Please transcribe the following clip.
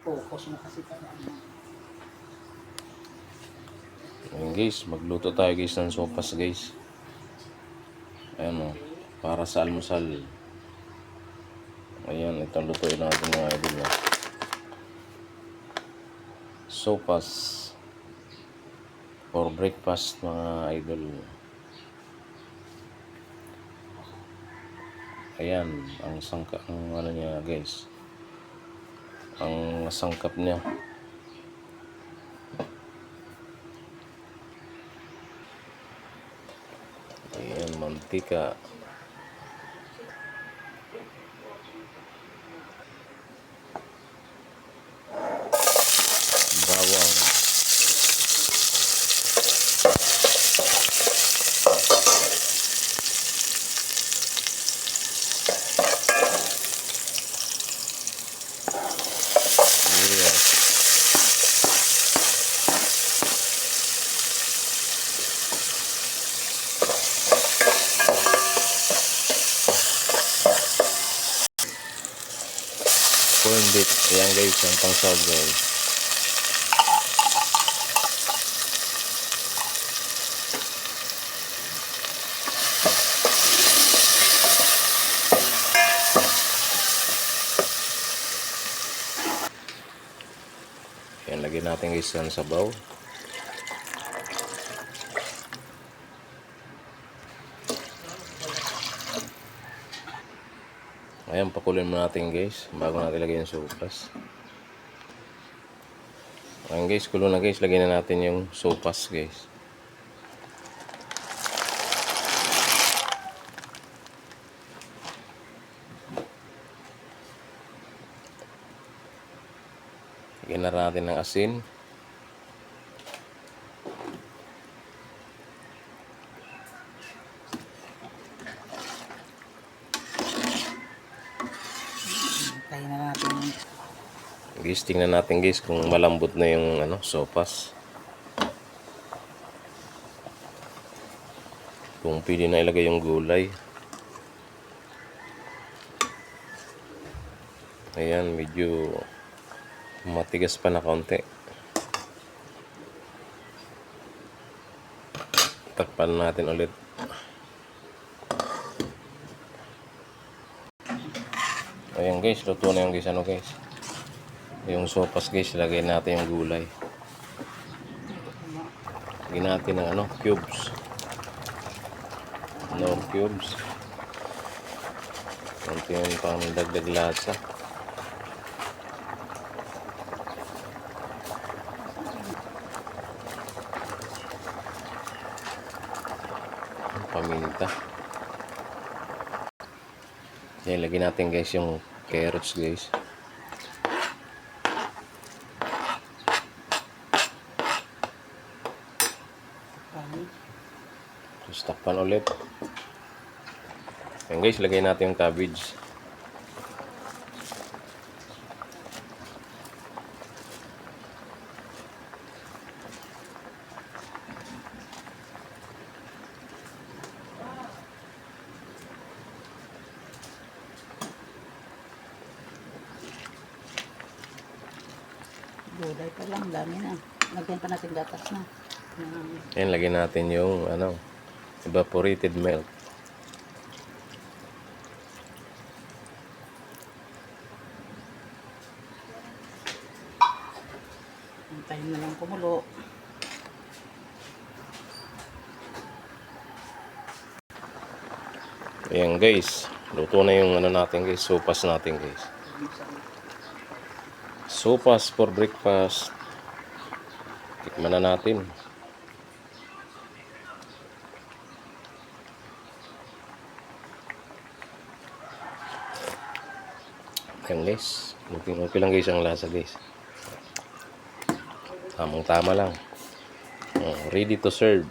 Focus mo kasi tayo. Ayan guys, magluto tayo guys ng sopas guys. Ayan o, para sa almusal. Ayan, itong lutuin natin mga idol. Sopas for breakfast mga idol. Ayan, ang ano niya guys. Ang sangkap niya. Ayan, mantika. Bawang. Corn beef. Ayan guys, ang pangsawag guys. Ayan, lagyan natin guys ng sabaw. Ayan, pakulin mo natin guys bago natin lagyan yung sopas. Ayan guys, kulo na guys. Lagyan na natin yung sopas guys. Lagyan na natin ng asin. Tayo na natin. Guys, tingnan natin guys kung malambot na yung sopas. Kung pwede na ilagay yung gulay. Ayan, medyo matigas pa na konti. Takpan natin ulit. Ayan guys, luto na yung guys, guys. Yung sopas guys, lagay natin yung gulay. Lagyan natin ng cubes. Cubes. Konti yung pang dagdag lasa. Paminta. Yan, lagyan natin guys yung carrots guys. Tapos takpan ulit. Yan guys, lagay natin yung cabbage. Gulay pa lang, dami na. Lagyan pa natin gatas na. Yan, lagyan natin yung evaporated milk. Antayin na lang kumulo. Ayan guys, luto na yung natin guys, sopas natin guys. Sopas for breakfast. Tikman na natin. Ayan guys, okay lang guys ang lasa guys. Tamang tama lang. Ready to serve.